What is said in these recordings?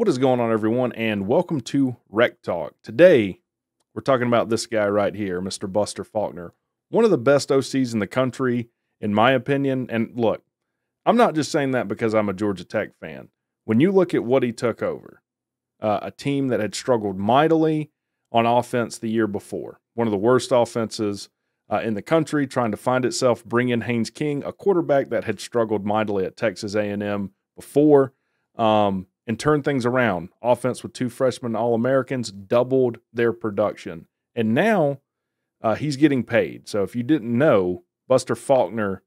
What is going on, everyone, and welcome to WreckTalk. Today, we're talking about this guy right here, Mr. Buster Faulkner, one of the best OCs in the country, in my opinion. And look, I'm not just saying that because I'm a Georgia Tech fan. When you look at what he took over, a team that had struggled mightily on offense the year before, one of the worst offenses in the country, trying to find itself, bring in Haynes King, a quarterback that had struggled mightily at Texas A&M before, and turn things around. Offense with two freshman All-Americans doubled their production. And now he's getting paid. So if you didn't know, Buster Faulkner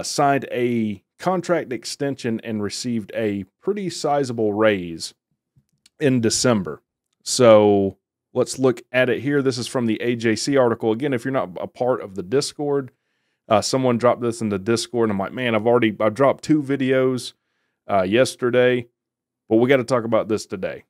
signed a contract extension and received a pretty sizable raise in December. So let's look at it here. This is from the AJC article. Again, if you're not a part of the Discord, someone dropped this in the Discord, and I'm like, man, I've dropped 2 videos yesterday, but we got to talk about this today.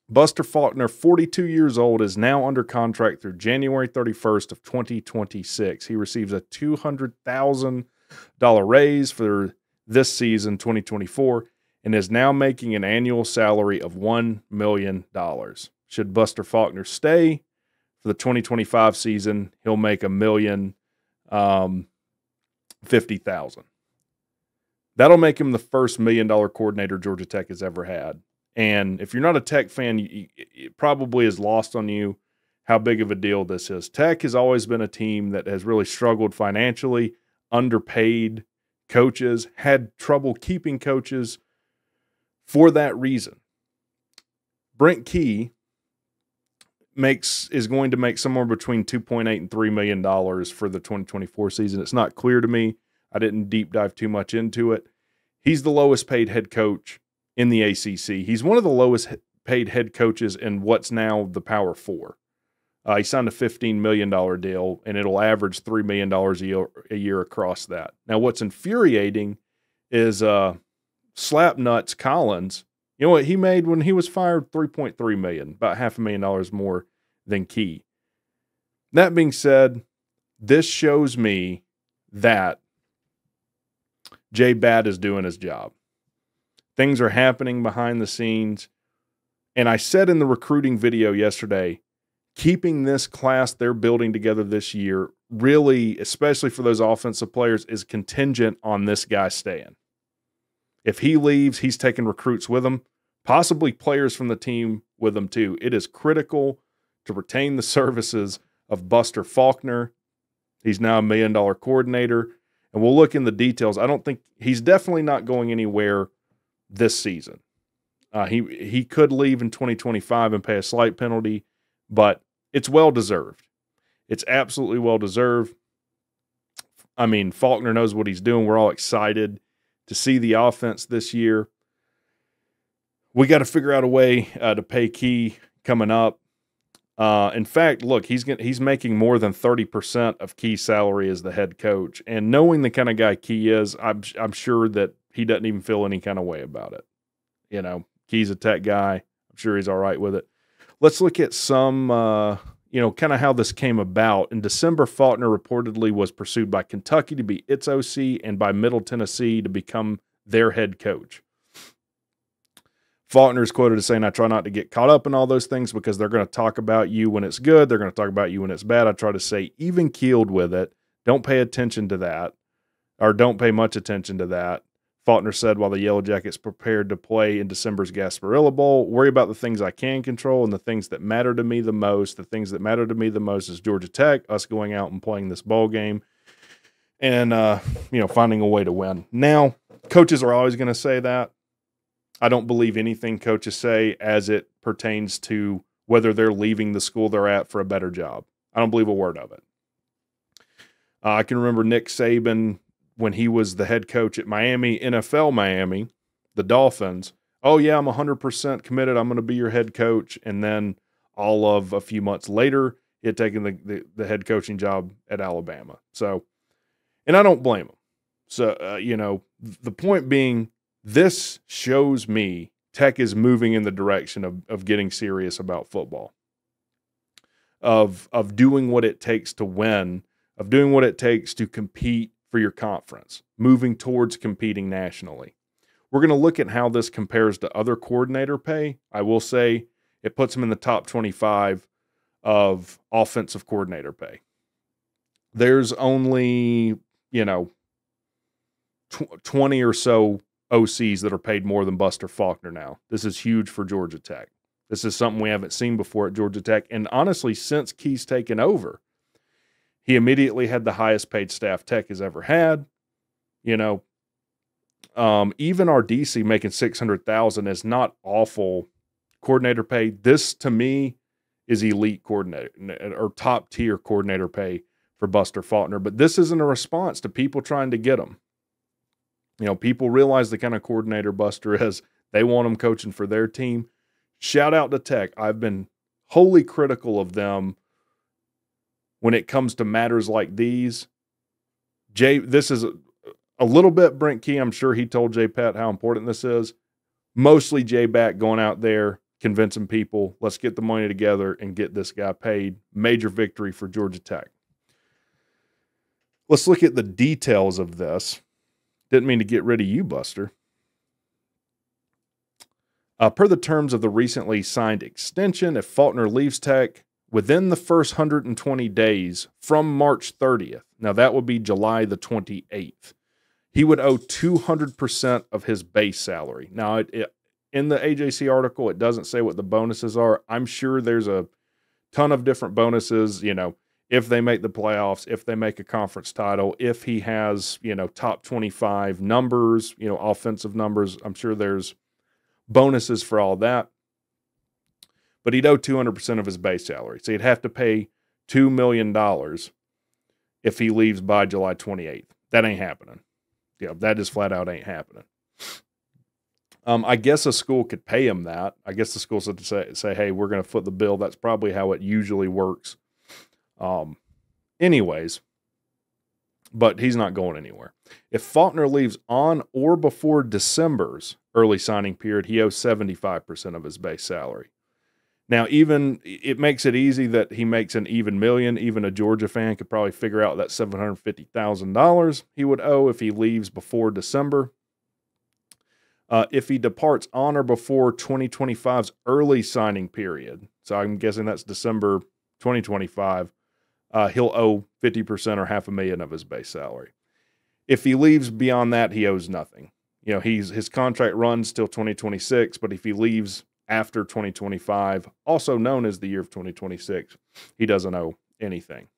Buster Faulkner, 42 years old, is now under contract through January 31st of 2026. He receives a $200,000 raise for this season, 2024, and is now making an annual salary of $1 million. Should Buster Faulkner stay for the 2025 season, he'll make $1,050,000. That'll make him the first $1 million coordinator Georgia Tech has ever had. And if you're not a Tech fan, it probably is lost on you how big of a deal this is. Tech has always been a team that has really struggled financially, underpaid coaches, had trouble keeping coaches for that reason. Brent Key is going to make somewhere between $2.8 and $3 million for the 2024 season. It's not clear to me. I didn't deep dive too much into it. He's the lowest paid head coach in the ACC. He's one of the lowest paid head coaches in what's now the Power Four. He signed a $15 million deal, and it'll average $3 million a year across that. Now, what's infuriating is Slapnuts Collins. You know what he made when he was fired? $3.3 million, about $500,000 more than Key. That being said, this shows me that Jay Bad is doing his job. Things are happening behind the scenes. And I said in the recruiting video yesterday, keeping this class they're building together this year, really, especially for those offensive players, is contingent on this guy staying. If he leaves, he's taking recruits with him, possibly players from the team with him too. It is critical to retain the services of Buster Faulkner. He's now $1 million coordinator. And we'll look in the details. I don't think he's definitely not going anywhere this season. He could leave in 2025 and pay a slight penalty, but it's well-deserved. It's absolutely well-deserved. I mean, Faulkner knows what he's doing. We're all excited to see the offense this year. We got to figure out a way to pay Key coming up. In fact, look, he's making more than 30% of Key's salary as the head coach. And knowing the kind of guy Key is, I'm sure that he doesn't even feel any kind of way about it. You know, Key's a Tech guy. I'm sure he's all right with it. Let's look at some, kind of how this came about. In December, Faulkner reportedly was pursued by Kentucky to be its OC and by Middle Tennessee to become their head coach. Faulkner is quoted as saying, "I try not to get caught up in all those things because they're going to talk about you when it's good. They're going to talk about you when it's bad. I try to stay even-keeled with it. Don't pay attention to that, or don't pay much attention to that." Faulkner said while the Yellow Jackets prepared to play in December's Gasparilla Bowl, "Worry about the things I can control and the things that matter to me the most. The things that matter to me the most is Georgia Tech, us going out and playing this bowl game, and finding a way to win." Now, coaches are always going to say that. I don't believe anything coaches say as it pertains to whether they're leaving the school they're at for a better job. I don't believe a word of it. I can remember Nick Saban when he was the head coach at Miami, NFL Miami, the Dolphins. "Oh, yeah, I'm 100% committed. I'm going to be your head coach." And then all of a few months later, he had taken the head coaching job at Alabama. So, and I don't blame him. So, the point being, this shows me Tech is moving in the direction of getting serious about football, of doing what it takes to win, of doing what it takes to compete for your conference, moving towards competing nationally. We're going to look at how this compares to other coordinator pay. I will say it puts him in the top 25 of offensive coordinator pay. There's only, 20 or so OCs that are paid more than Buster Faulkner now. This is huge for Georgia Tech. This is something we haven't seen before at Georgia Tech. And honestly, since Key's taken over, he immediately had the highest paid staff Tech has ever had. Even our DC making $600,000 is not awful coordinator pay. This, to me, is elite coordinator or top tier coordinator pay for Buster Faulkner. But this isn't a response to people trying to get him. People realize the kind of coordinator Buster is. They want him coaching for their team. Shout out to Tech. I've been wholly critical of them when it comes to matters like these. This is a little bit Brent Key. I'm sure he told Jay Pat how important this is. Mostly Jay Back going out there, convincing people, let's get the money together and get this guy paid. Major victory for Georgia Tech. Let's look at the details of this. Didn't mean to get rid of you, Buster. Per the terms of the recently signed extension, if Faulkner leaves Tech within the first 120 days from March 30th, now that would be July the 28th, he would owe 200% of his base salary. Now, in the AJC article, it doesn't say what the bonuses are. I'm sure there's a ton of different bonuses, if they make the playoffs, if they make a conference title, if he has, top 25 numbers, offensive numbers. I'm sure there's bonuses for all that. But he'd owe 200% of his base salary. So he'd have to pay $2 million if he leaves by July 28th. That ain't happening. That just flat out ain't happening. I guess a school could pay him that. I guess the school said to say, hey, we're going to foot the bill. That's probably how it usually works. Anyways, but he's not going anywhere. If Faulkner leaves on or before December's early signing period, he owes 75% of his base salary. Now, it makes it easy that he makes an even million. Even a Georgia fan could probably figure out that $750,000 he would owe if he leaves before December. If he departs on or before 2025's early signing period, so I'm guessing that's December 2025, he'll owe 50% or $500,000 of his base salary. If he leaves beyond that, he owes nothing. His contract runs till 2026, but if he leaves after 2025, also known as the year of 2026, he doesn't owe anything.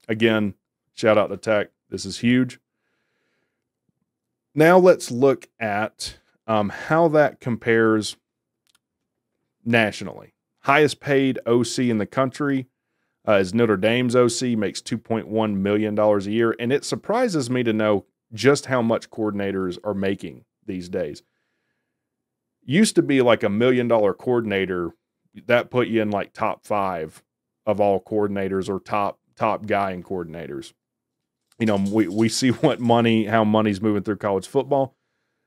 Again, shout out to Tech. This is huge. Now let's look at how that compares nationally. Highest paid OC in the country is Notre Dame's OC, makes $2.1 million a year. And it surprises me to know just how much coordinators are making these days. Used to be like $1 million coordinator, that put you in like top 5 of all coordinators or top guy in coordinators. We see how money's moving through college football.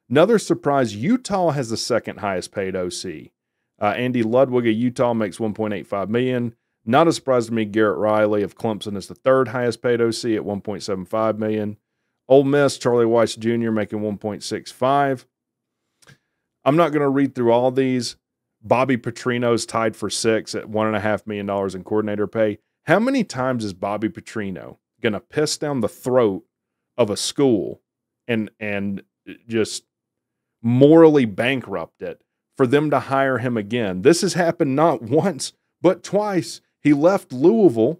Another surprise, Utah has the second highest paid OC. Andy Ludwig of Utah makes $1.85 million. Not a surprise to me, Garrett Riley of Clemson is the third highest paid OC at $1.75 million. Ole Miss, Charlie Weiss Jr. making $1.65. I'm not going to read through all these. Bobby Petrino's tied for 6 at $1.5 million in coordinator pay. How many times is Bobby Petrino going to piss down the throat of a school and just morally bankrupt it for them to hire him again? This has happened not once, but twice. He left Louisville,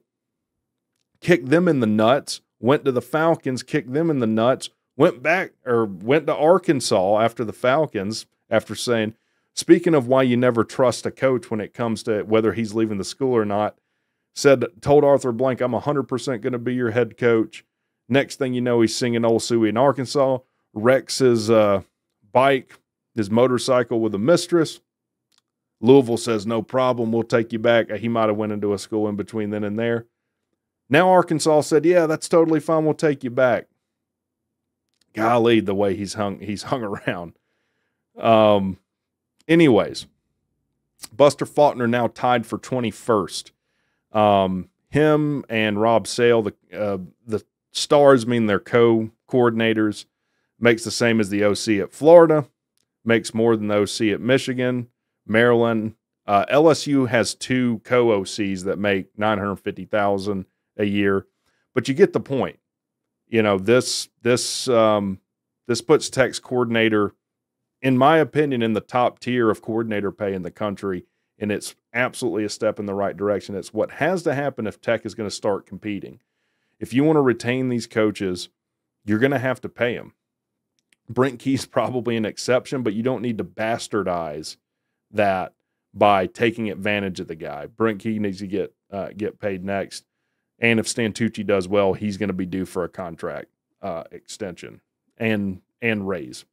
kicked them in the nuts, went to the Falcons, kicked them in the nuts, went to Arkansas after the Falcons, after saying, speaking of why you never trust a coach when it comes to whether he's leaving the school or not, told Arthur Blank, I'm 100% going to be your head coach. Next thing you know, he's singing Old Suey in Arkansas, wrecks his bike, his motorcycle with a mistress. Louisville says, no problem, we'll take you back. He might have went into a school in between then and there. Now Arkansas said, yeah, that's totally fine, we'll take you back. Golly, the way he's hung around. Anyways, Buster Faulkner now tied for 21st. Him and Rob Sale, the stars mean they're co-coordinators, makes the same as the OC at Florida. makes more than the OC at Michigan, Maryland. LSU has 2 co-OCs that make $950,000 a year, but you get the point. This puts Tech's coordinator, in my opinion, in the top tier of coordinator pay in the country, and it's absolutely a step in the right direction. It's what has to happen if Tech is going to start competing. If you want to retain these coaches, you're going to have to pay them. Brent Key's probably an exception, but you don't need to bastardize that by taking advantage of the guy. Brent Key needs to get paid next. And if Stan Tucci does well, he's going to be due for a contract extension and raise.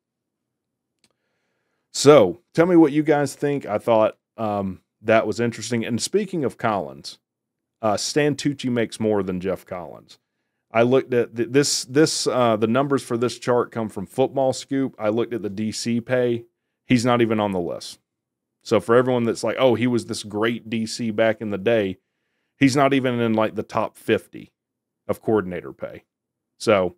So tell me what you guys think. I thought that was interesting. And speaking of Collins, Stan Tucci makes more than Jeff Collins. I looked at the numbers for this chart come from Football Scoop. I looked at the DC pay. He's not even on the list. So for everyone that's like, oh, he was this great DC back in the day, he's not even in like the top 50 of coordinator pay. So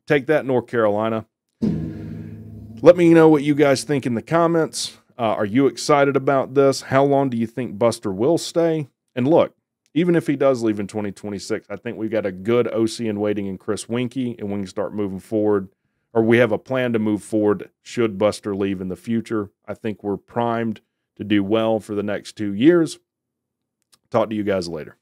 take that, North Carolina. Let me know what you guys think in the comments. Are you excited about this? How long do you think Buster will stay? And look, even if he does leave in 2026, I think we've got a good OC in waiting in Chris Winkie, and we can start moving forward, or we have a plan to move forward should Buster leave in the future. I think we're primed to do well for the next 2 years. Talk to you guys later.